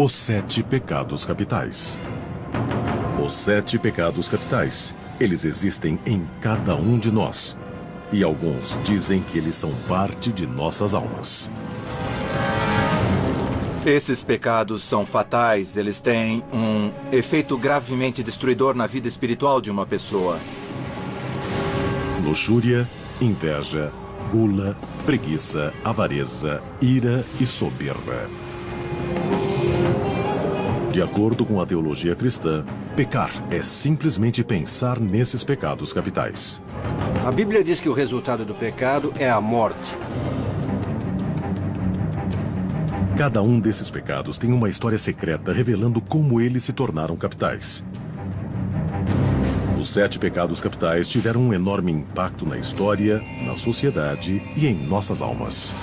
Os 7 pecados capitais. Os 7 pecados capitais, eles existem em cada um de nós. E alguns dizem que eles são parte de nossas almas. Esses pecados são fatais, eles têm um efeito gravemente destruidor na vida espiritual de uma pessoa. Luxúria, inveja, gula, preguiça, avareza, ira e soberba. De acordo com a teologia cristã, pecar é simplesmente pensar nesses pecados capitais. A Bíblia diz que o resultado do pecado é a morte. Cada um desses pecados tem uma história secreta revelando como eles se tornaram capitais. Os 7 pecados capitais tiveram um enorme impacto na história, na sociedade e em nossas almas.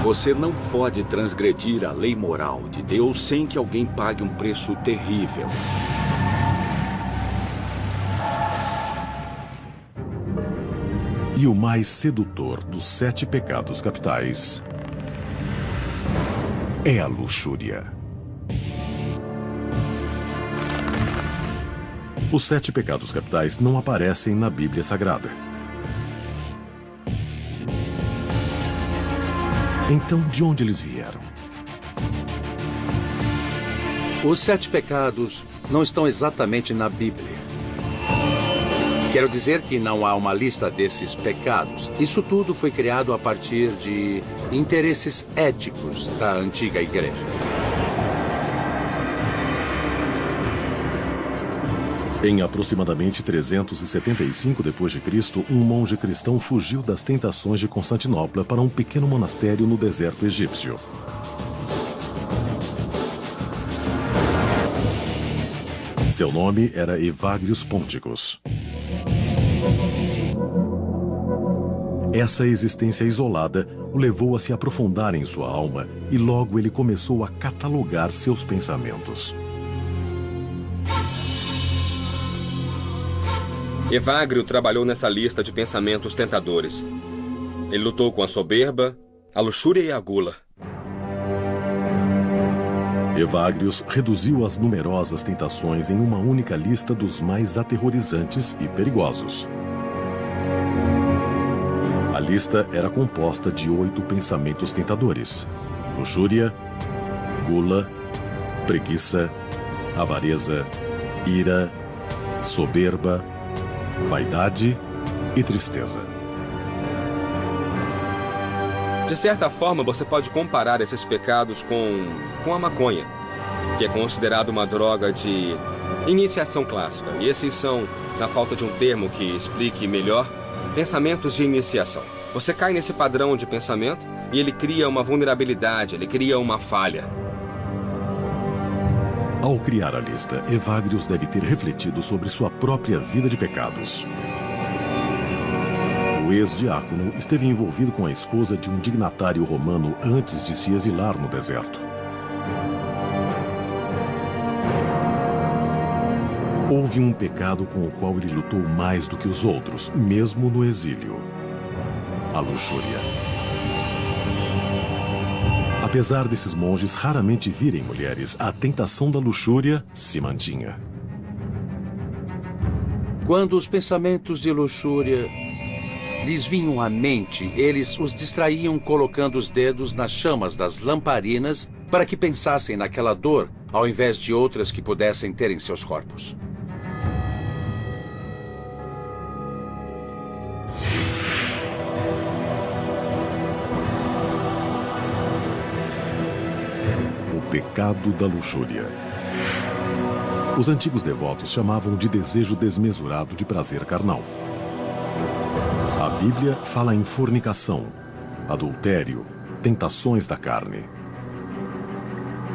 Você não pode transgredir a lei moral de Deus sem que alguém pague um preço terrível. E o mais sedutor dos 7 pecados capitais é a luxúria. Os 7 pecados capitais não aparecem na Bíblia Sagrada. Então, de onde eles vieram? Os 7 pecados não estão exatamente na Bíblia. Quero dizer que não há uma lista desses pecados. Isso tudo foi criado a partir de interesses éticos da antiga igreja. Em aproximadamente 375 d.C., um monge cristão fugiu das tentações de Constantinopla para um pequeno monastério no deserto egípcio. Seu nome era Evagrius Ponticus. Essa existência isolada o levou a se aprofundar em sua alma e logo ele começou a catalogar seus pensamentos. Evagrio trabalhou nessa lista de pensamentos tentadores. Ele lutou com a soberba, a luxúria e a gula. Evagrius reduziu as numerosas tentações em uma única lista dos mais aterrorizantes e perigosos. A lista era composta de 8 pensamentos tentadores: luxúria, gula, preguiça, avareza, ira, soberba, vaidade e tristeza. De certa forma, você pode comparar esses pecados com a maconha, que é considerada uma droga de iniciação clássica. E esses são, na falta de um termo que explique melhor, pensamentos de iniciação. Você cai nesse padrão de pensamento e ele cria uma vulnerabilidade, ele cria uma falha. Ao criar a lista, Evagrius deve ter refletido sobre sua própria vida de pecados. O ex-diácono esteve envolvido com a esposa de um dignatário romano antes de se exilar no deserto. Houve um pecado com o qual ele lutou mais do que os outros, mesmo no exílio: a luxúria. Apesar desses monges raramente virem mulheres, a tentação da luxúria se mantinha. Quando os pensamentos de luxúria lhes vinham à mente, eles os distraíam colocando os dedos nas chamas das lamparinas para que pensassem naquela dor, ao invés de outras que pudessem ter em seus corpos. Pecado da luxúria. Os antigos devotos chamavam de desejo desmesurado de prazer carnal. A Bíblia fala em fornicação, adultério, tentações da carne.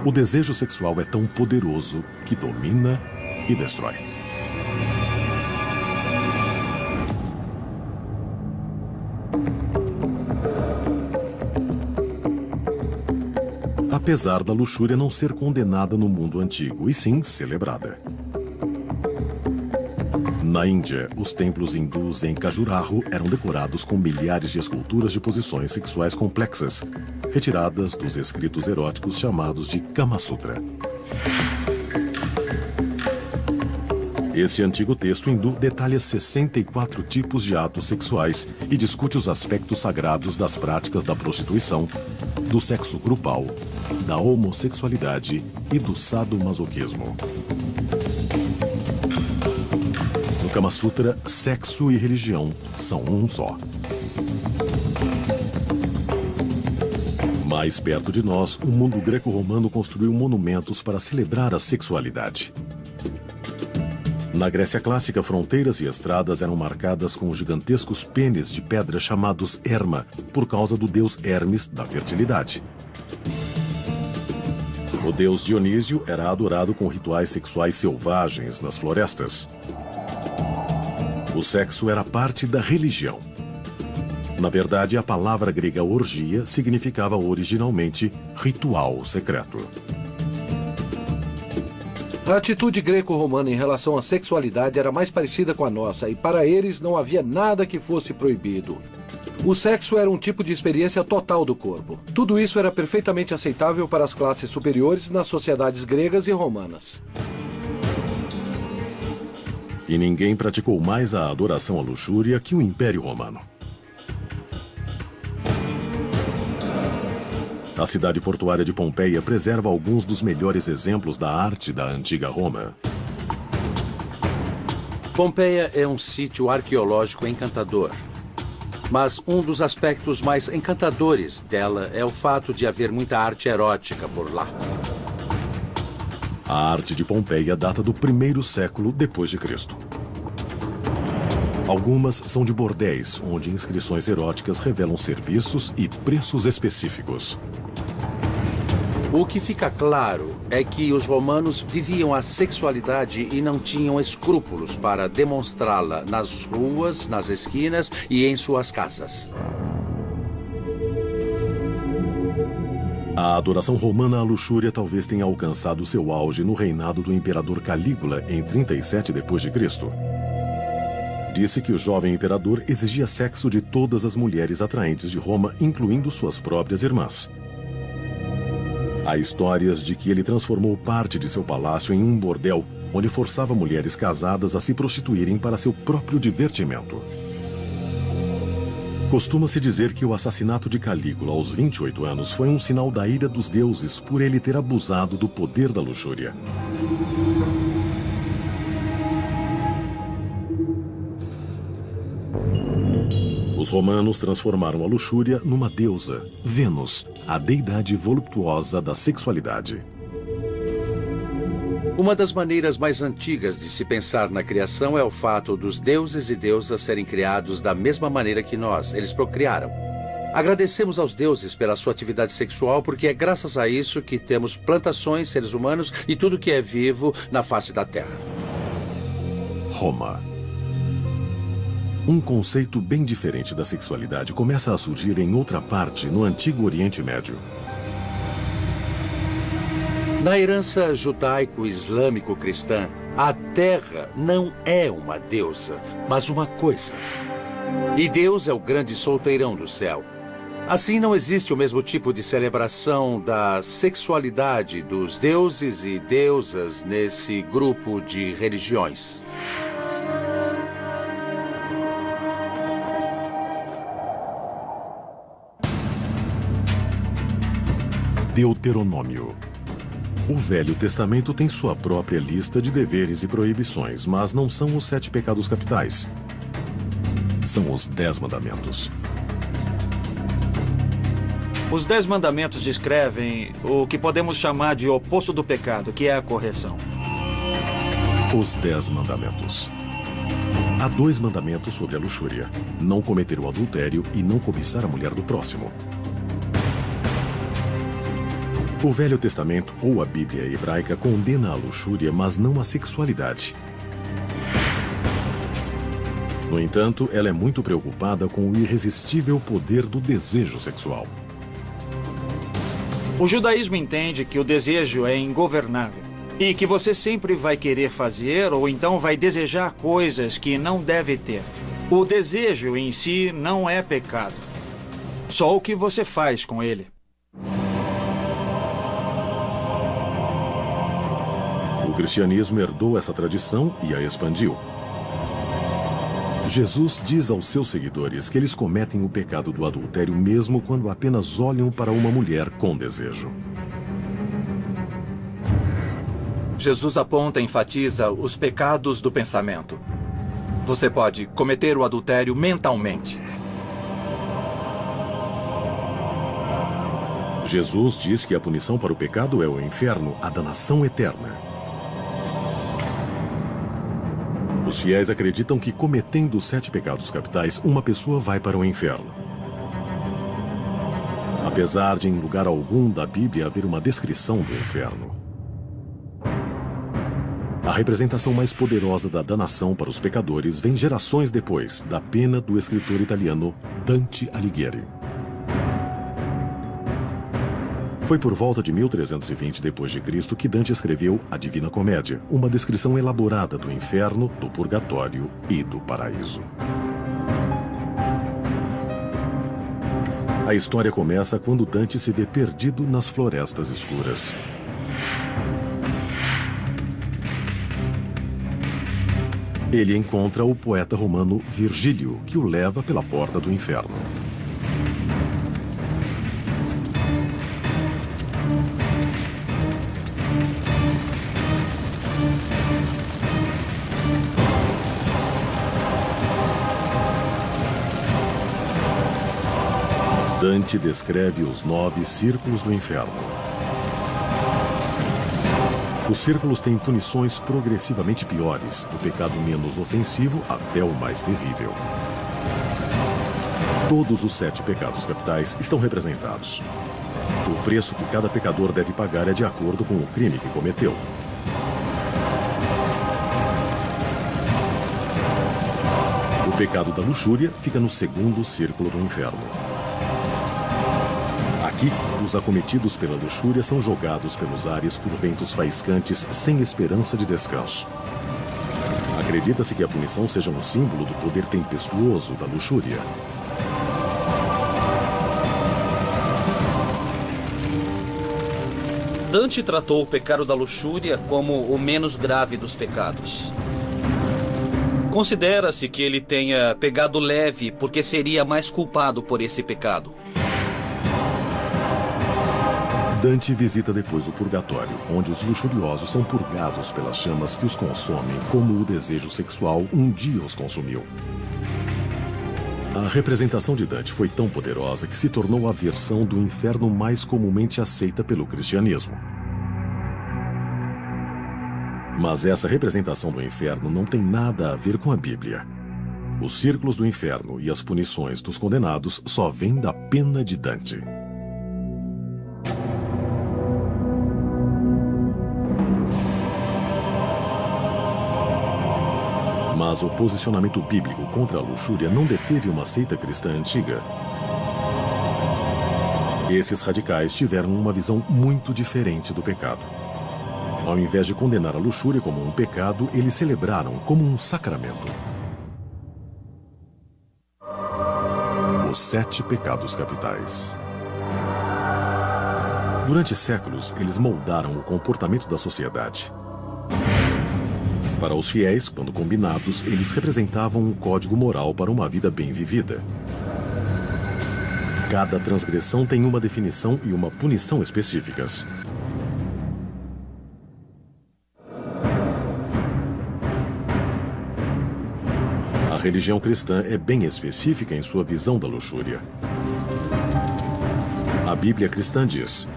O desejo sexual é tão poderoso que domina e destrói. Apesar da luxúria não ser condenada no mundo antigo, e sim celebrada. Na Índia, os templos hindus em Khajuraho eram decorados com milhares de esculturas de posições sexuais complexas, retiradas dos escritos eróticos chamados de Kama Sutra. Esse antigo texto hindu detalha 64 tipos de atos sexuais e discute os aspectos sagrados das práticas da prostituição, do sexo grupal, da homossexualidade e do sadomasoquismo. No Kama Sutra, sexo e religião são um só. Mais perto de nós, o mundo greco-romano construiu monumentos para celebrar a sexualidade. Na Grécia clássica, fronteiras e estradas eram marcadas com gigantescos pênis de pedra chamados Herma, por causa do deus Hermes da fertilidade. O deus Dionísio era adorado com rituais sexuais selvagens nas florestas. O sexo era parte da religião. Na verdade, a palavra grega orgia significava originalmente ritual secreto. A atitude greco-romana em relação à sexualidade era mais parecida com a nossa, e para eles não havia nada que fosse proibido. O sexo era um tipo de experiência total do corpo. Tudo isso era perfeitamente aceitável para as classes superiores nas sociedades gregas e romanas. E ninguém praticou mais a adoração à luxúria que o Império Romano. A cidade portuária de Pompeia preserva alguns dos melhores exemplos da arte da antiga Roma. Pompeia é um sítio arqueológico encantador. Mas um dos aspectos mais encantadores dela é o fato de haver muita arte erótica por lá. A arte de Pompeia data do 1º século depois de Cristo. Algumas são de bordéis, onde inscrições eróticas revelam serviços e preços específicos. O que fica claro é que os romanos viviam a sexualidade e não tinham escrúpulos para demonstrá-la nas ruas, nas esquinas e em suas casas. A adoração romana à luxúria talvez tenha alcançado seu auge no reinado do imperador Calígula em 37 d.C. Disse que o jovem imperador exigia sexo de todas as mulheres atraentes de Roma, incluindo suas próprias irmãs. Há histórias de que ele transformou parte de seu palácio em um bordel, onde forçava mulheres casadas a se prostituírem para seu próprio divertimento. Costuma-se dizer que o assassinato de Calígula aos 28 anos foi um sinal da ira dos deuses por ele ter abusado do poder da luxúria. Os romanos transformaram a luxúria numa deusa, Vênus, a deidade voluptuosa da sexualidade. Uma das maneiras mais antigas de se pensar na criação é o fato dos deuses e deusas serem criados da mesma maneira que nós. Eles procriaram. Agradecemos aos deuses pela sua atividade sexual, porque é graças a isso que temos plantações, seres humanos e tudo que é vivo na face da Terra. Roma. Um conceito bem diferente da sexualidade começa a surgir em outra parte no Antigo Oriente Médio. Na herança judaico-islâmico-cristã, a Terra não é uma deusa, mas uma coisa. E Deus é o grande solteirão do céu. Assim, não existe o mesmo tipo de celebração da sexualidade dos deuses e deusas nesse grupo de religiões. Deuteronômio. O Velho Testamento tem sua própria lista de deveres e proibições, mas não são os 7 pecados capitais. São os 10 mandamentos. Os 10 mandamentos descrevem o que podemos chamar de oposto do pecado, que é a correção. Os 10 mandamentos. Há 2 mandamentos sobre a luxúria: não cometer o adultério e não cobiçar a mulher do próximo. O Velho Testamento, ou a Bíblia hebraica, condena a luxúria, mas não a sexualidade. No entanto, ela é muito preocupada com o irresistível poder do desejo sexual. O judaísmo entende que o desejo é ingovernável. E que você sempre vai querer fazer ou então vai desejar coisas que não deve ter. O desejo em si não é pecado. Só o que você faz com ele. O cristianismo herdou essa tradição e a expandiu. Jesus diz aos seus seguidores que eles cometem o pecado do adultério mesmo quando apenas olham para uma mulher com desejo. Jesus aponta e enfatiza os pecados do pensamento. Você pode cometer o adultério mentalmente. Jesus diz que a punição para o pecado é o inferno, a danação eterna. Os fiéis acreditam que, cometendo os 7 pecados capitais, uma pessoa vai para o inferno. Apesar de, em lugar algum da Bíblia, haver uma descrição do inferno. A representação mais poderosa da danação para os pecadores vem gerações depois da pena do escritor italiano Dante Alighieri. Foi por volta de 1320 d.C. que Dante escreveu a Divina Comédia, uma descrição elaborada do inferno, do purgatório e do paraíso. A história começa quando Dante se vê perdido nas florestas escuras. Ele encontra o poeta romano Virgílio, que o leva pela porta do inferno. Dante descreve os 9 círculos do inferno. Os círculos têm punições progressivamente piores, do pecado menos ofensivo até o mais terrível. Todos os 7 pecados capitais estão representados. O preço que cada pecador deve pagar é de acordo com o crime que cometeu. O pecado da luxúria fica no 2º círculo do inferno. Aqui, os acometidos pela luxúria são jogados pelos ares por ventos faiscantes sem esperança de descanso. Acredita-se que a punição seja um símbolo do poder tempestuoso da luxúria. Dante tratou o pecado da luxúria como o menos grave dos pecados. Considera-se que ele tenha pegado leve porque seria mais culpado por esse pecado. Dante visita depois o purgatório, onde os luxuriosos são purgados pelas chamas que os consomem, como o desejo sexual um dia os consumiu. A representação de Dante foi tão poderosa que se tornou a versão do inferno mais comumente aceita pelo cristianismo. Mas essa representação do inferno não tem nada a ver com a Bíblia. Os círculos do inferno e as punições dos condenados só vêm da pena de Dante. Mas o posicionamento bíblico contra a luxúria não deteve uma seita cristã antiga. Esses radicais tiveram uma visão muito diferente do pecado. Ao invés de condenar a luxúria como um pecado, eles celebraram como um sacramento. Os 7 pecados capitais. Durante séculos, eles moldaram o comportamento da sociedade. Para os fiéis, quando combinados, eles representavam um código moral para uma vida bem vivida. Cada transgressão tem uma definição e uma punição específicas. A religião cristã é bem específica em sua visão da luxúria. A Bíblia cristã diz: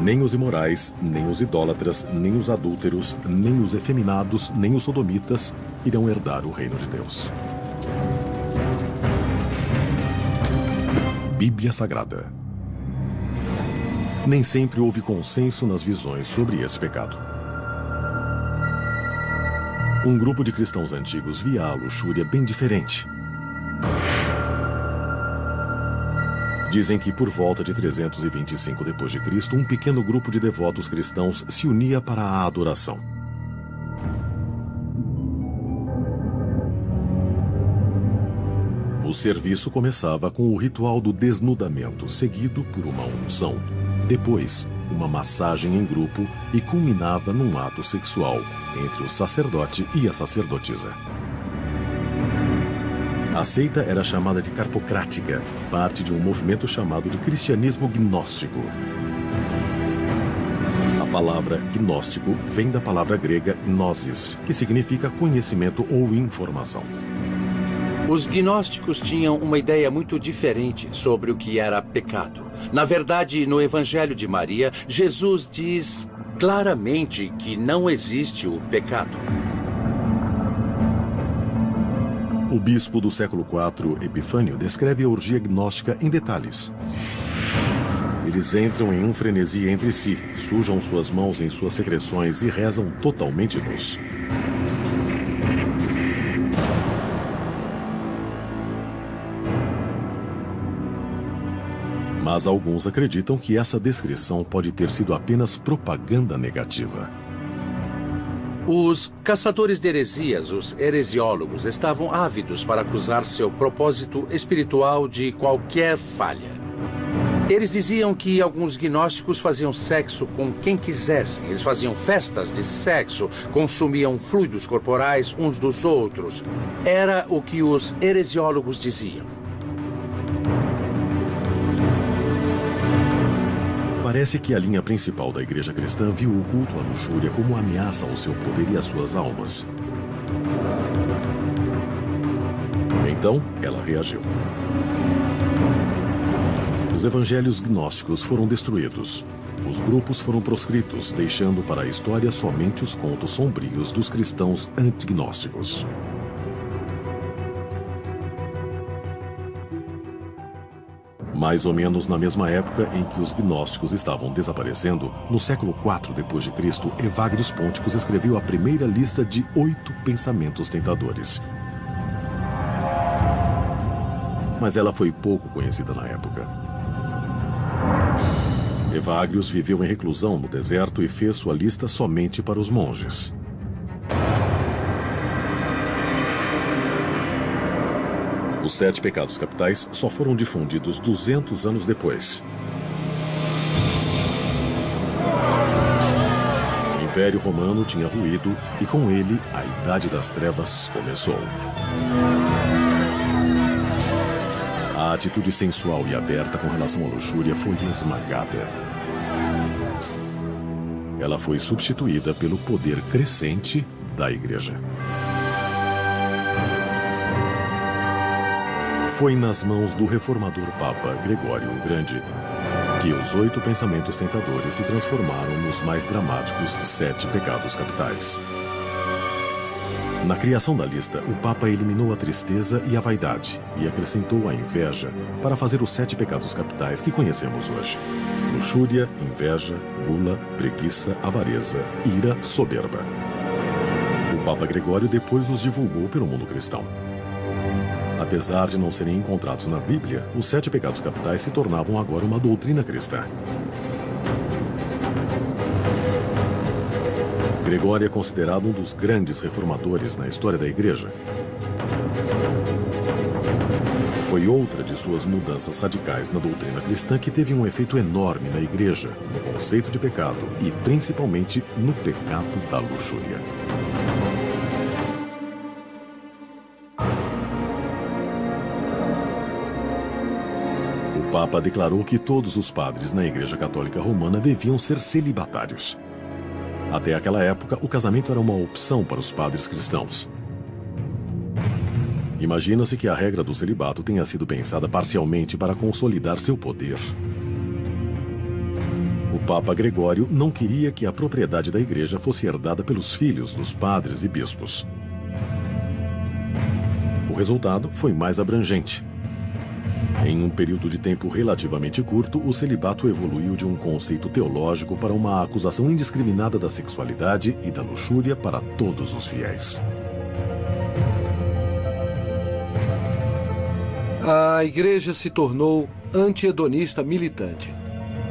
nem os imorais, nem os idólatras, nem os adúlteros, nem os efeminados, nem os sodomitas irão herdar o reino de Deus. Bíblia Sagrada. Nem sempre houve consenso nas visões sobre esse pecado. Um grupo de cristãos antigos via a luxúria bem diferente. Dizem que por volta de 325 d.C., um pequeno grupo de devotos cristãos se unia para a adoração. O serviço começava com o ritual do desnudamento, seguido por uma unção. Depois, uma massagem em grupo e culminava num ato sexual entre o sacerdote e a sacerdotisa. A seita era chamada de carpocrática, parte de um movimento chamado de cristianismo gnóstico. A palavra gnóstico vem da palavra grega gnosis, que significa conhecimento ou informação. Os gnósticos tinham uma ideia muito diferente sobre o que era pecado. Na verdade, no Evangelho de Maria, Jesus diz claramente que não existe o pecado. O bispo do século IV, Epifânio, descreve a orgia gnóstica em detalhes. Eles entram em um frenesi entre si, sujam suas mãos em suas secreções e rezam totalmente nus. Mas alguns acreditam que essa descrição pode ter sido apenas propaganda negativa. Os caçadores de heresias, os heresiólogos, estavam ávidos para acusar seu propósito espiritual de qualquer falha. Eles diziam que alguns gnósticos faziam sexo com quem quisessem. Eles faziam festas de sexo, consumiam fluidos corporais uns dos outros. Era o que os heresiólogos diziam. Parece que a linha principal da igreja cristã viu o culto à luxúria como ameaça ao seu poder e às suas almas. Então, ela reagiu. Os evangelhos gnósticos foram destruídos. Os grupos foram proscritos, deixando para a história somente os contos sombrios dos cristãos antignósticos. Mais ou menos na mesma época em que os gnósticos estavam desaparecendo, no século IV d.C., Evagrius Ponticus escreveu a primeira lista de 8 pensamentos tentadores. Mas ela foi pouco conhecida na época. Evagrius viveu em reclusão no deserto e fez sua lista somente para os monges. Os 7 pecados capitais só foram difundidos 200 anos depois. O Império Romano tinha ruído e, com ele, a Idade das Trevas começou. A atitude sensual e aberta com relação à luxúria foi esmagada. Ela foi substituída pelo poder crescente da Igreja. Foi nas mãos do reformador Papa Gregório o Grande que os 8 pensamentos tentadores se transformaram nos mais dramáticos 7 pecados capitais. Na criação da lista, o Papa eliminou a tristeza e a vaidade e acrescentou a inveja para fazer os 7 pecados capitais que conhecemos hoje: luxúria, inveja, gula, preguiça, avareza, ira, soberba. O Papa Gregório depois os divulgou pelo mundo cristão. Apesar de não serem encontrados na Bíblia, os 7 pecados capitais se tornavam agora uma doutrina cristã. Gregório é considerado um dos grandes reformadores na história da Igreja. Foi outra de suas mudanças radicais na doutrina cristã que teve um efeito enorme na Igreja, no conceito de pecado e principalmente no pecado da luxúria. O Papa declarou que todos os padres na Igreja Católica Romana deviam ser celibatários. Até aquela época, o casamento era uma opção para os padres cristãos. Imagina-se que a regra do celibato tenha sido pensada parcialmente para consolidar seu poder. O Papa Gregório não queria que a propriedade da Igreja fosse herdada pelos filhos dos padres e bispos. O resultado foi mais abrangente. Em um período de tempo relativamente curto, o celibato evoluiu de um conceito teológico para uma acusação indiscriminada da sexualidade e da luxúria para todos os fiéis. A Igreja se tornou anti-hedonista militante.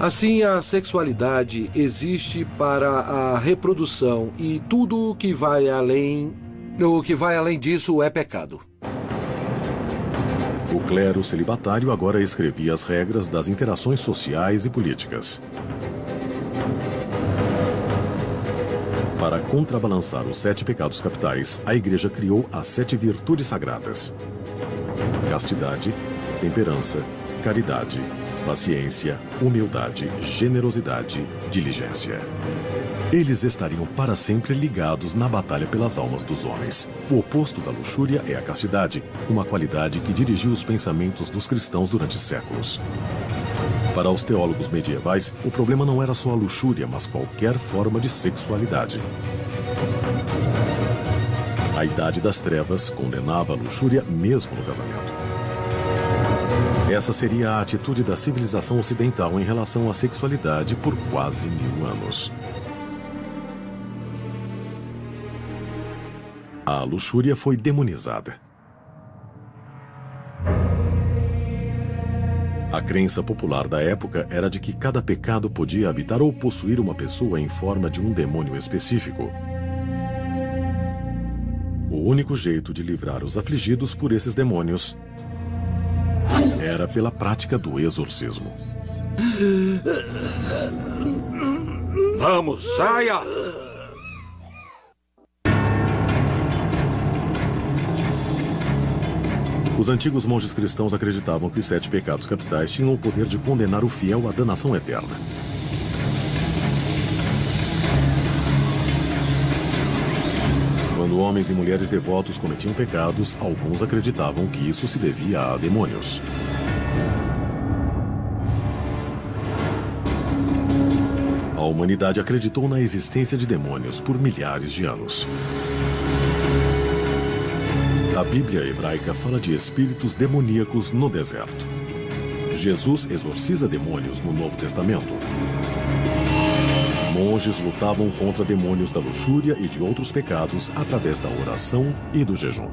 Assim, a sexualidade existe para a reprodução e tudo o que vai além disso é pecado. O clero celibatário agora escrevia as regras das interações sociais e políticas. Para contrabalançar os 7 pecados capitais, a Igreja criou as 7 virtudes sagradas: castidade, temperança, caridade, paciência, humildade, generosidade, diligência. Eles estariam para sempre ligados na batalha pelas almas dos homens. O oposto da luxúria é a castidade, uma qualidade que dirigiu os pensamentos dos cristãos durante séculos. Para os teólogos medievais, o problema não era só a luxúria, mas qualquer forma de sexualidade. A Idade das Trevas condenava a luxúria mesmo no casamento. Essa seria a atitude da civilização ocidental em relação à sexualidade por quase 1000 anos. A luxúria foi demonizada. A crença popular da época era de que cada pecado podia habitar ou possuir uma pessoa em forma de um demônio específico. O único jeito de livrar os afligidos por esses demônios era pela prática do exorcismo. Vamos, saia! Os antigos monges cristãos acreditavam que os 7 pecados capitais tinham o poder de condenar o fiel à danação eterna. Quando homens e mulheres devotos cometiam pecados, alguns acreditavam que isso se devia a demônios. A humanidade acreditou na existência de demônios por milhares de anos. A Bíblia hebraica fala de espíritos demoníacos no deserto. Jesus exorciza demônios no Novo Testamento. Monges lutavam contra demônios da luxúria e de outros pecados através da oração e do jejum.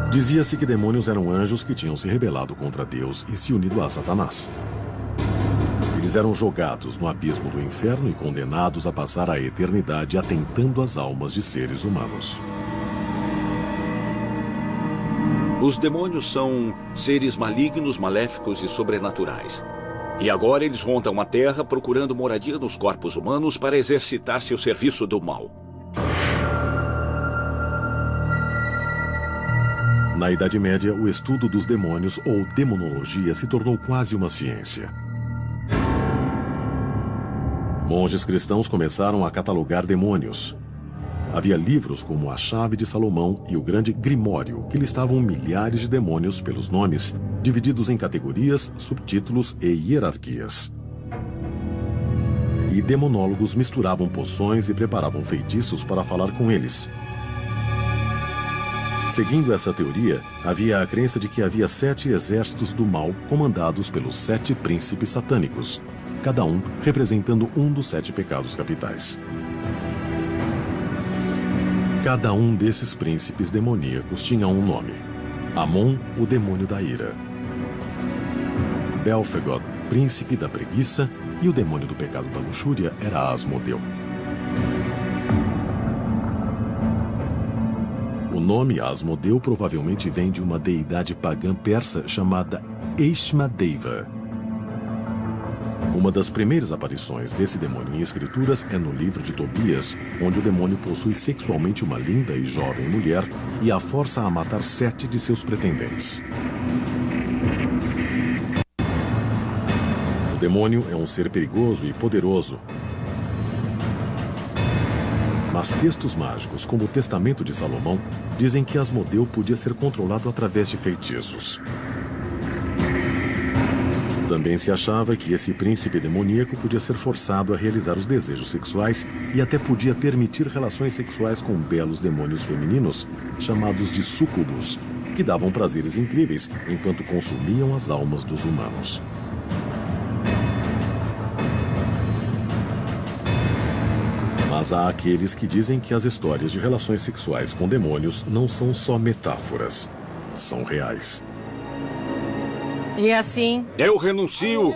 Dizia-se que demônios eram anjos que tinham se rebelado contra Deus e se unido a Satanás. Eles eram jogados no abismo do inferno e condenados a passar a eternidade atentando às almas de seres humanos. Os demônios são seres malignos, maléficos e sobrenaturais. E agora eles rondam a terra procurando moradia nos corpos humanos para exercitar seu serviço do mal. Na Idade Média, o estudo dos demônios ou demonologia se tornou quase uma ciência. Monges cristãos começaram a catalogar demônios. Havia livros como A Chave de Salomão e o Grande Grimório, que listavam milhares de demônios pelos nomes, divididos em categorias, subtítulos e hierarquias. E demonólogos misturavam poções e preparavam feitiços para falar com eles. Seguindo essa teoria, havia a crença de que havia 7 exércitos do mal comandados pelos 7 príncipes satânicos, cada um representando um dos 7 pecados capitais. Cada um desses príncipes demoníacos tinha um nome. Amon, o demônio da ira. Belfegor, príncipe da preguiça, e o demônio do pecado da luxúria era Asmodeu. O nome Asmodeu provavelmente vem de uma deidade pagã persa chamada Eishmadeva. Uma das primeiras aparições desse demônio em escrituras é no livro de Tobias, onde o demônio possui sexualmente uma linda e jovem mulher e a força a matar 7 de seus pretendentes. O demônio é um ser perigoso e poderoso. Mas textos mágicos, como o Testamento de Salomão, dizem que Asmodeu podia ser controlado através de feitiços. Também se achava que esse príncipe demoníaco podia ser forçado a realizar os desejos sexuais e até podia permitir relações sexuais com belos demônios femininos, chamados de súcubos, que davam prazeres incríveis enquanto consumiam as almas dos humanos. Mas há aqueles que dizem que as histórias de relações sexuais com demônios não são só metáforas, são reais. E assim, eu renuncio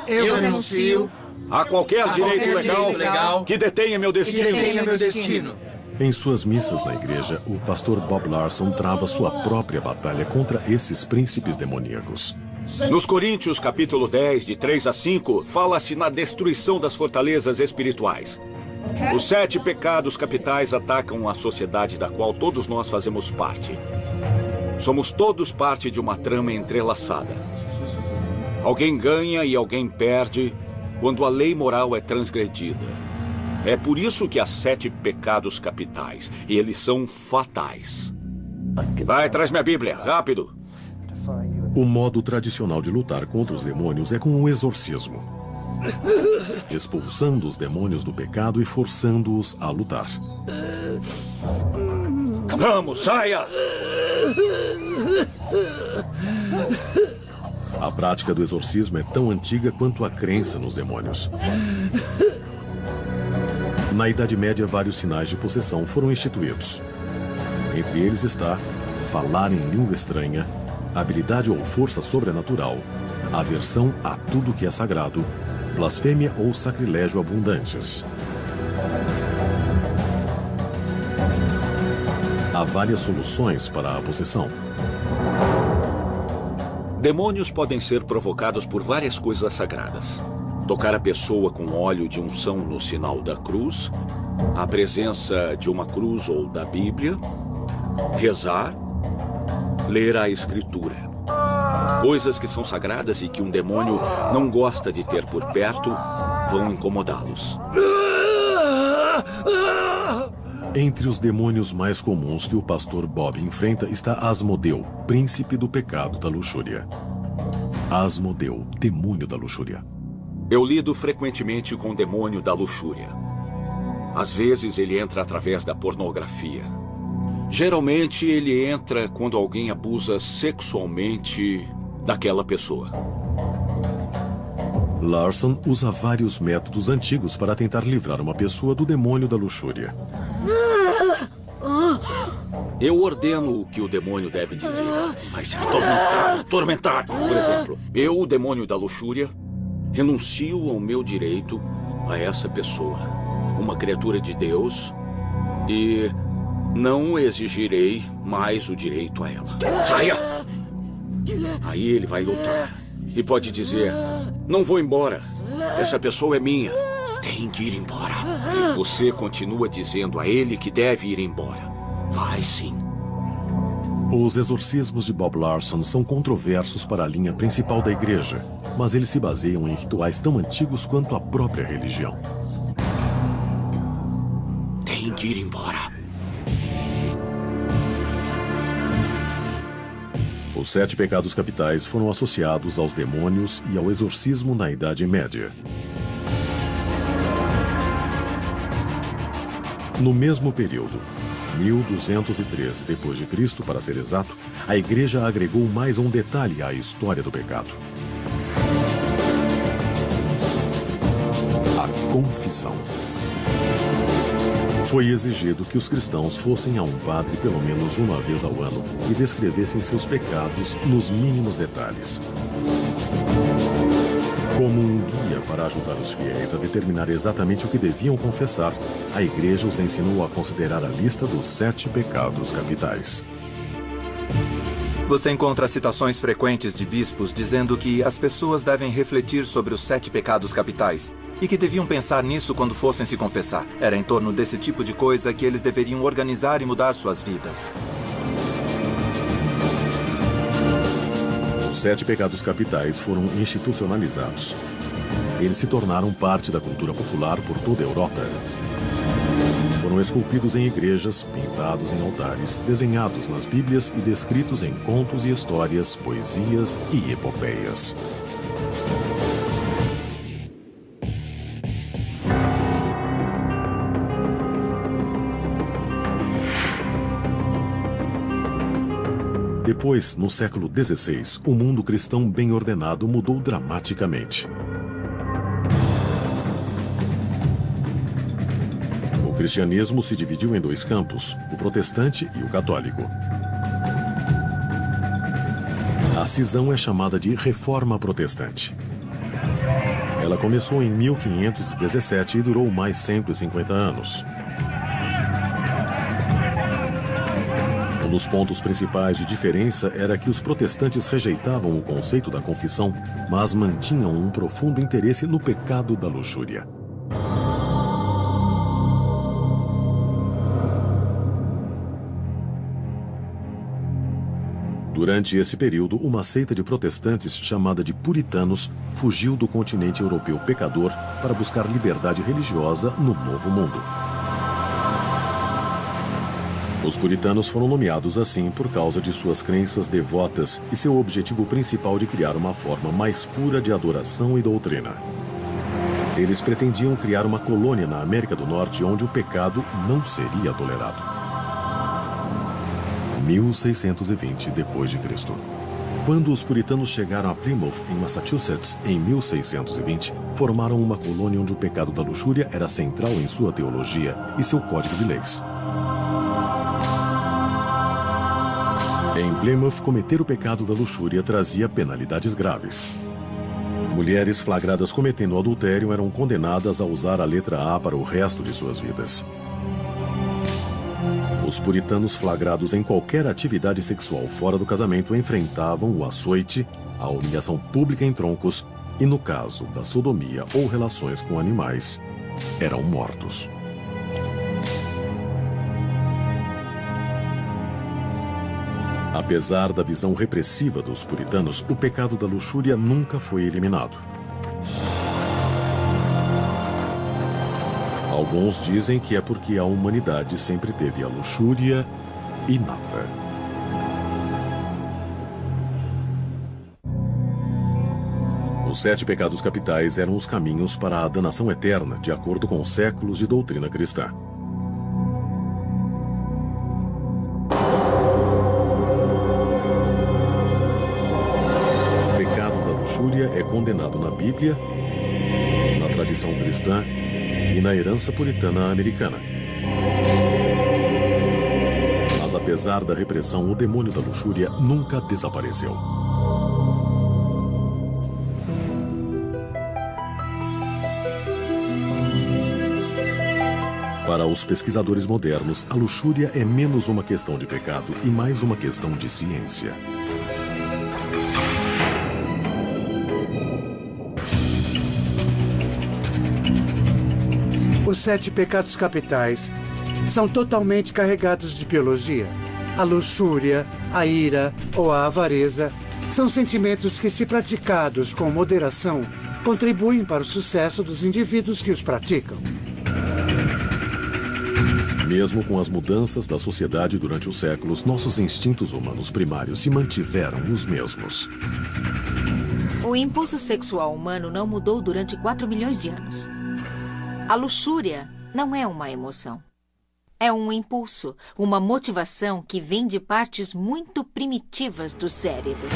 a qualquer direito legal que detenha meu destino. Em suas missas na igreja, o pastor Bob Larson trava sua própria batalha contra esses príncipes demoníacos. Nos Coríntios, capítulo 10, de 3 a 5, fala-se na destruição das fortalezas espirituais. Os 7 pecados capitais atacam a sociedade da qual todos nós fazemos parte. Somos todos parte de uma trama entrelaçada. Alguém ganha e alguém perde quando a lei moral é transgredida. É por isso que há 7 pecados capitais, e eles são fatais. Vai, traz minha Bíblia, rápido. O modo tradicional de lutar contra os demônios é com o exorcismo, expulsando os demônios do pecado e forçando-os a lutar. Vamos, saia! A prática do exorcismo é tão antiga quanto a crença nos demônios. Na Idade Média, vários sinais de possessão foram instituídos. Entre eles está falar em língua estranha, habilidade ou força sobrenatural, aversão a tudo que é sagrado, blasfêmia ou sacrilégio abundantes. Há várias soluções para a possessão. Demônios podem ser provocados por várias coisas sagradas. Tocar a pessoa com óleo de unção no sinal da cruz, a presença de uma cruz ou da Bíblia, rezar, ler a Escritura. Coisas que são sagradas e que um demônio não gosta de ter por perto vão incomodá-los. Entre os demônios mais comuns que o pastor Bob enfrenta está Asmodeu, príncipe do pecado da luxúria. Asmodeu, demônio da luxúria. Eu lido frequentemente com o demônio da luxúria. Às vezes ele entra através da pornografia. Geralmente ele entra quando alguém abusa sexualmente daquela pessoa. Larson usa vários métodos antigos para tentar livrar uma pessoa do demônio da luxúria. Eu ordeno o que o demônio deve dizer. Vai se atormentar. Por exemplo, eu, o demônio da luxúria, renuncio ao meu direito a essa pessoa, uma criatura de Deus, e não exigirei mais o direito a ela. Saia! Aí ele vai lutar e pode dizer: não vou embora, essa pessoa é minha, tem que ir embora. E você continua dizendo a ele que deve ir embora. Vai sim. Os exorcismos de Bob Larson são controversos para a linha principal da igreja, mas eles se baseiam em rituais tão antigos quanto a própria religião. Tem que ir embora. Os 7 pecados capitais foram associados aos demônios e ao exorcismo na Idade Média. No mesmo período, 1213 d.C., para ser exato, a igreja agregou mais um detalhe à história do pecado: a confissão. Foi exigido que os cristãos fossem a um padre pelo menos uma vez ao ano e descrevessem seus pecados nos mínimos detalhes. Como um guia para ajudar os fiéis a determinar exatamente o que deviam confessar, a igreja os ensinou a considerar a lista dos 7 pecados capitais. Você encontra citações frequentes de bispos dizendo que as pessoas devem refletir sobre os 7 pecados capitais e que deviam pensar nisso quando fossem se confessar. Era em torno desse tipo de coisa que eles deveriam organizar e mudar suas vidas. Os 7 pecados capitais foram institucionalizados. Eles se tornaram parte da cultura popular por toda a Europa. Foram esculpidos em igrejas, pintados em altares, desenhados nas Bíblias e descritos em contos e histórias, poesias e epopeias. Depois, no século XVI, o mundo cristão bem ordenado mudou dramaticamente. O cristianismo se dividiu em 2 campos, o protestante e o católico. A A cisão é chamada de Reforma Protestante. Ela começou em 1517 e durou mais 150 anos. Um dos pontos principais de diferença era que os protestantes rejeitavam o conceito da confissão, mas mantinham um profundo interesse no pecado da luxúria. Durante esse período, uma seita de protestantes chamada de puritanos fugiu do continente europeu pecador para buscar liberdade religiosa no Novo Mundo. Os puritanos foram nomeados assim por causa de suas crenças devotas e seu objetivo principal de criar uma forma mais pura de adoração e doutrina. Eles pretendiam criar uma colônia na América do Norte onde o pecado não seria tolerado. 1620 d.C. Quando os puritanos chegaram a Plymouth, em Massachusetts, em 1620, formaram uma colônia onde o pecado da luxúria era central em sua teologia e seu código de leis. Em Plymouth, cometer o pecado da luxúria trazia penalidades graves. Mulheres flagradas cometendo adultério eram condenadas a usar a letra A para o resto de suas vidas. Os puritanos flagrados em qualquer atividade sexual fora do casamento enfrentavam o açoite, a humilhação pública em troncos e, no caso da sodomia ou relações com animais, eram mortos. Apesar da visão repressiva dos puritanos, o pecado da luxúria nunca foi eliminado. Alguns dizem que é porque a humanidade sempre teve a luxúria inata. Os 7 pecados capitais eram os caminhos para a danação eterna, de acordo com séculos de doutrina cristã. O pecado da luxúria é condenado na Bíblia, na tradição cristã e na herança puritana americana. Mas apesar da repressão, o demônio da luxúria nunca desapareceu. Para os pesquisadores modernos, a luxúria é menos uma questão de pecado e mais uma questão de ciência. Os 7 pecados capitais são totalmente carregados de biologia. A luxúria, a ira ou a avareza são sentimentos que, se praticados com moderação, contribuem para o sucesso dos indivíduos que os praticam. Mesmo com as mudanças da sociedade durante os séculos, nossos instintos humanos primários se mantiveram os mesmos. O impulso sexual humano não mudou durante 4 milhões de anos. A luxúria não é uma emoção. É um impulso, uma motivação que vem de partes muito primitivas do cérebro.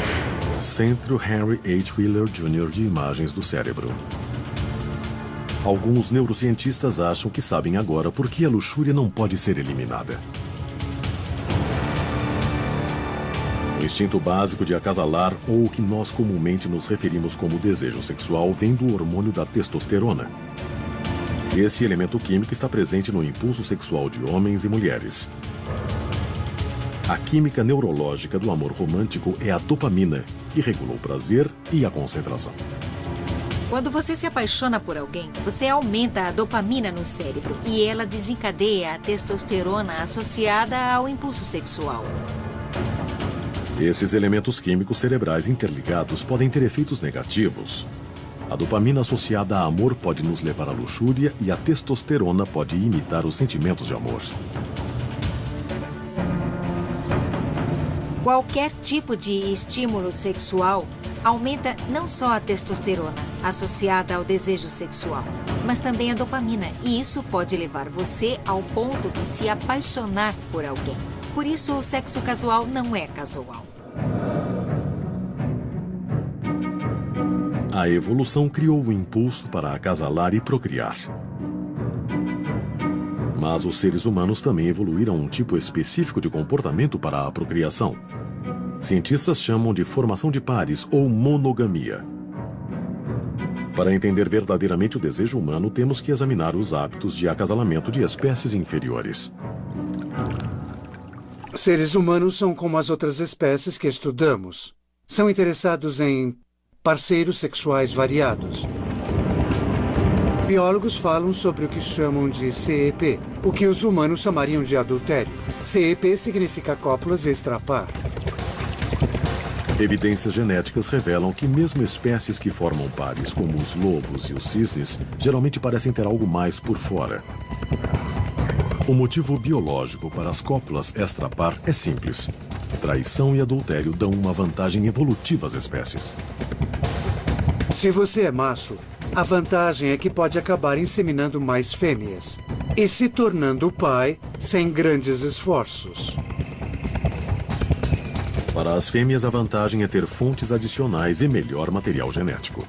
Centro Henry H. Wheeler Jr. de Imagens do Cérebro. Alguns neurocientistas acham que sabem agora por que a luxúria não pode ser eliminada. O instinto básico de acasalar, ou o que nós comumente nos referimos como desejo sexual, vem do hormônio da testosterona. Esse elemento químico está presente no impulso sexual de homens e mulheres. A química neurológica do amor romântico é a dopamina, que regula o prazer e a concentração. Quando você se apaixona por alguém, você aumenta a dopamina no cérebro e ela desencadeia a testosterona associada ao impulso sexual. Esses elementos químicos cerebrais interligados podem ter efeitos negativos. A dopamina associada a amor pode nos levar à luxúria e a testosterona pode imitar os sentimentos de amor. Qualquer tipo de estímulo sexual aumenta não só a testosterona, associada ao desejo sexual, mas também a dopamina, e isso pode levar você ao ponto de se apaixonar por alguém. Por isso, o sexo casual não é casual. A evolução criou o impulso para acasalar e procriar. Mas os seres humanos também evoluíram um tipo específico de comportamento para a procriação. Cientistas chamam de formação de pares ou monogamia. Para entender verdadeiramente o desejo humano, temos que examinar os hábitos de acasalamento de espécies inferiores. Seres humanos são como as outras espécies que estudamos. São interessados em parceiros sexuais variados. Biólogos falam sobre o que chamam de CEP, o que os humanos chamariam de adultério. CEP significa cópulas extrapar. Evidências genéticas revelam que mesmo espécies que formam pares, como os lobos e os cisnes, geralmente parecem ter algo mais por fora. O motivo biológico para as cópulas extrapar é simples. Traição e adultério dão uma vantagem evolutiva às espécies. Se você é macho, a vantagem é que pode acabar inseminando mais fêmeas e se tornando pai sem grandes esforços. Para as fêmeas, a vantagem é ter fontes adicionais e melhor material genético.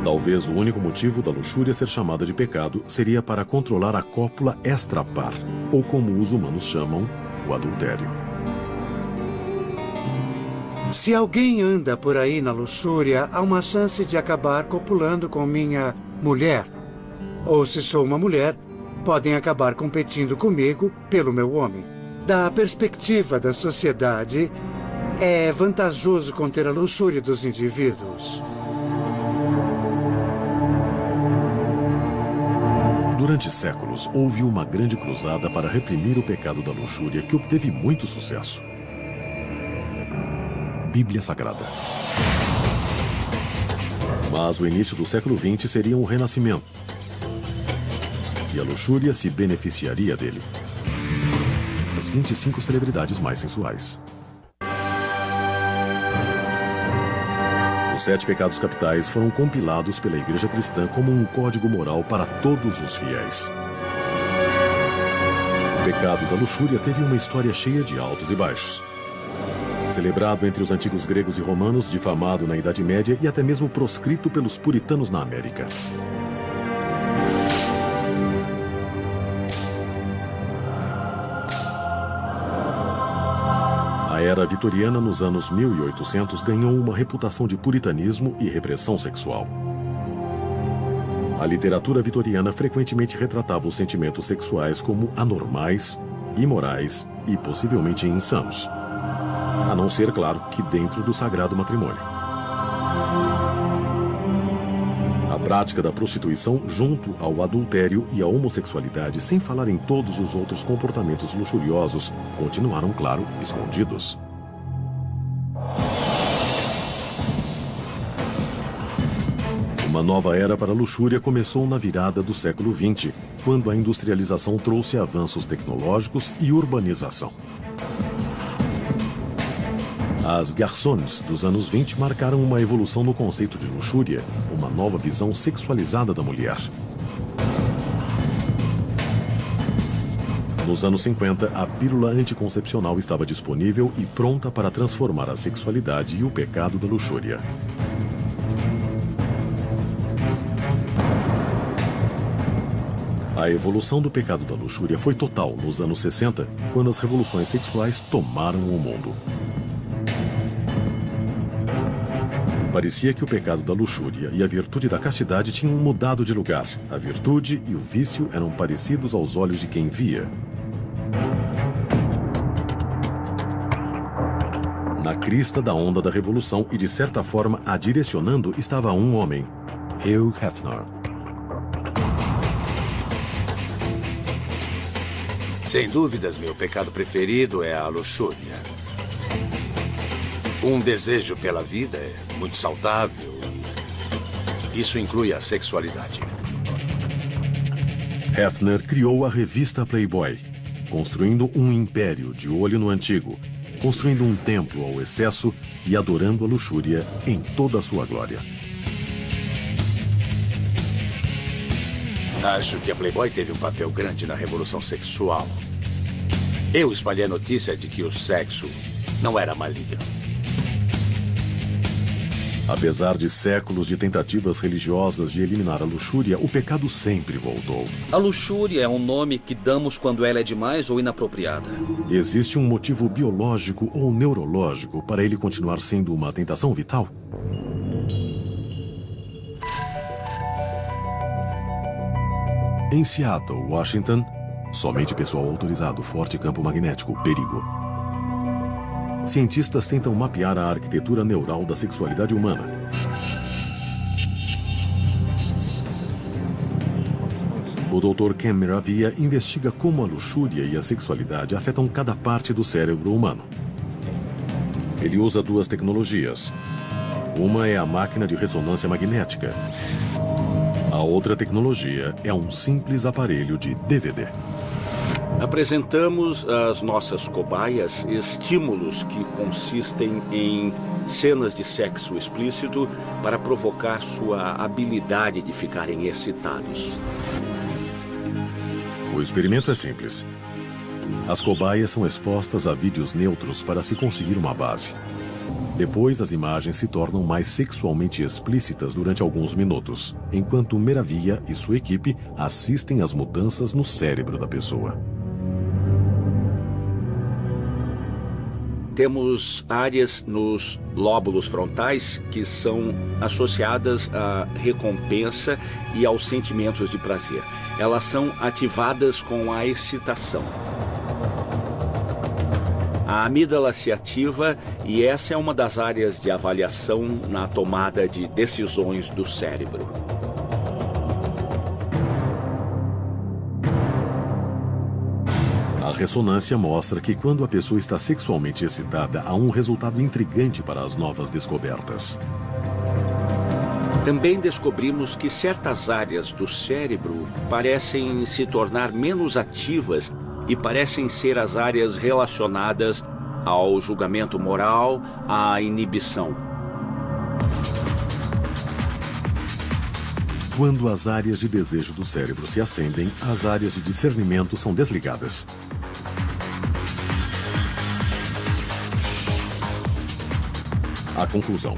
Talvez o único motivo da luxúria ser chamada de pecado seria para controlar a cópula extrapar, ou como os humanos chamam, o adultério. Se alguém anda por aí na luxúria, há uma chance de acabar copulando com minha mulher. Ou se sou uma mulher, podem acabar competindo comigo pelo meu homem. Da perspectiva da sociedade, é vantajoso conter a luxúria dos indivíduos. Durante séculos, houve uma grande cruzada para reprimir o pecado da luxúria que obteve muito sucesso. Bíblia Sagrada. Mas o início do século XX seria um renascimento. E a luxúria se beneficiaria dele. As 25 celebridades mais sensuais. Os 7 pecados capitais foram compilados pela Igreja Cristã como um código moral para todos os fiéis. O pecado da luxúria teve uma história cheia de altos e baixos. Celebrado entre os antigos gregos e romanos, difamado na Idade Média e até mesmo proscrito pelos puritanos na América. A era vitoriana, nos anos 1800, ganhou uma reputação de puritanismo e repressão sexual. A literatura vitoriana frequentemente retratava os sentimentos sexuais como anormais, imorais e possivelmente insanos. A não ser, claro, que dentro do sagrado matrimônio. A prática da prostituição junto ao adultério e à homossexualidade, sem falar em todos os outros comportamentos luxuriosos, continuaram, claro, escondidos. Uma nova era para a luxúria começou na virada do século XX, quando a industrialização trouxe avanços tecnológicos e urbanização. As garçons dos anos 20 marcaram uma evolução no conceito de luxúria, uma nova visão sexualizada da mulher. Nos anos 50, a pílula anticoncepcional estava disponível e pronta para transformar a sexualidade e o pecado da luxúria. A evolução do pecado da luxúria foi total nos anos 60, quando as revoluções sexuais tomaram o mundo. Parecia que o pecado da luxúria e a virtude da castidade tinham mudado de lugar. A virtude e o vício eram parecidos aos olhos de quem via. Na crista da onda da revolução e, de certa forma, a direcionando estava um homem, Hugh Hefner. Sem dúvidas, meu pecado preferido é a luxúria. Um desejo pela vida é muito saudável e isso inclui a sexualidade. Hefner criou a revista Playboy, construindo um império de olho no antigo, construindo um templo ao excesso e adorando a luxúria em toda a sua glória. Acho que a Playboy teve um papel grande na revolução sexual. Eu espalhei a notícia de que o sexo não era maligno. Apesar de séculos de tentativas religiosas de eliminar a luxúria, o pecado sempre voltou. A luxúria é um nome que damos quando ela é demais ou inapropriada. Existe um motivo biológico ou neurológico para ele continuar sendo uma tentação vital? Em Seattle, Washington, somente pessoal autorizado, forte campo magnético, perigo. Cientistas tentam mapear a arquitetura neural da sexualidade humana. O Dr. Ken Miravia investiga como a luxúria e a sexualidade afetam cada parte do cérebro humano. Ele usa duas tecnologias. Uma é a máquina de ressonância magnética. A outra tecnologia é um simples aparelho de DVD. Apresentamos às nossas cobaias estímulos que consistem em cenas de sexo explícito para provocar sua habilidade de ficarem excitados. O experimento é simples. As cobaias são expostas a vídeos neutros para se conseguir uma base. Depois, as imagens se tornam mais sexualmente explícitas durante alguns minutos, enquanto Miravia e sua equipe assistem às mudanças no cérebro da pessoa. Temos áreas nos lóbulos frontais que são associadas à recompensa e aos sentimentos de prazer. Elas são ativadas com a excitação. A amígdala se ativa e essa é uma das áreas de avaliação na tomada de decisões do cérebro. A ressonância mostra que quando a pessoa está sexualmente excitada, há um resultado intrigante para as novas descobertas. Também descobrimos que certas áreas do cérebro parecem se tornar menos ativas e parecem ser as áreas relacionadas ao julgamento moral, à inibição. Quando as áreas de desejo do cérebro se acendem, as áreas de discernimento são desligadas. A conclusão: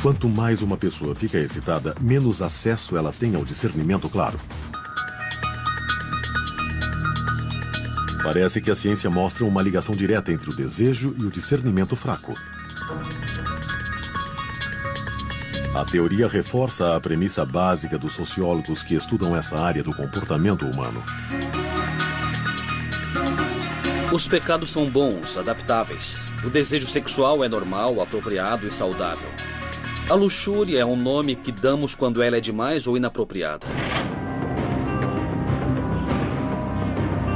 quanto mais uma pessoa fica excitada, menos acesso ela tem ao discernimento claro. Parece que a ciência mostra uma ligação direta entre o desejo e o discernimento fraco. A teoria reforça a premissa básica dos sociólogos que estudam essa área do comportamento humano. Os pecados são bons, adaptáveis. O desejo sexual é normal, apropriado e saudável. A luxúria é um nome que damos quando ela é demais ou inapropriada.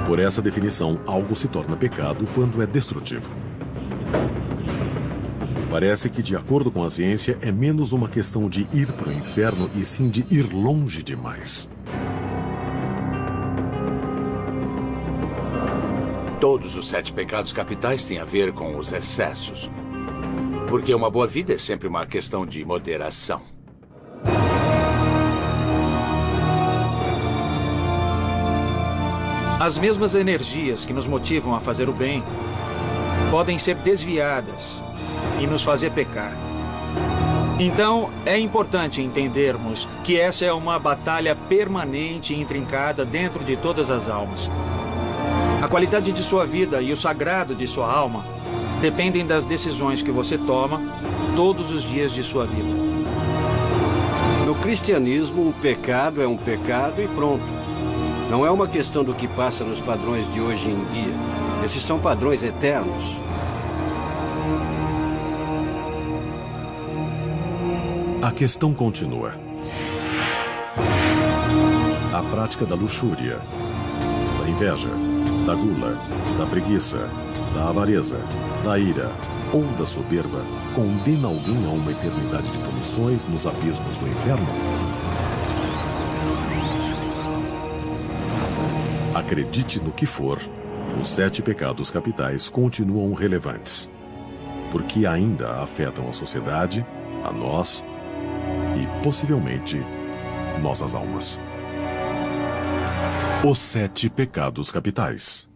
Por essa definição, algo se torna pecado quando é destrutivo. Parece que, de acordo com a ciência, é menos uma questão de ir para o inferno e sim de ir longe demais. Todos os 7 pecados capitais têm a ver com os excessos. Porque uma boa vida é sempre uma questão de moderação. As mesmas energias que nos motivam a fazer o bem podem ser desviadas e nos fazer pecar. Então, é importante entendermos que essa é uma batalha permanente e intrincada dentro de todas as almas. A qualidade de sua vida e o sagrado de sua alma dependem das decisões que você toma todos os dias de sua vida. No cristianismo, o pecado é um pecado e pronto. Não é uma questão do que passa nos padrões de hoje em dia. Esses são padrões eternos. A questão continua. A prática da luxúria, da inveja, da gula, da preguiça, da avareza, da ira ou da soberba condena alguém a uma eternidade de punições nos abismos do inferno? Acredite no que for, os 7 pecados capitais continuam relevantes, porque ainda afetam a sociedade, a nós e, possivelmente, nossas almas. Os 7 pecados capitais.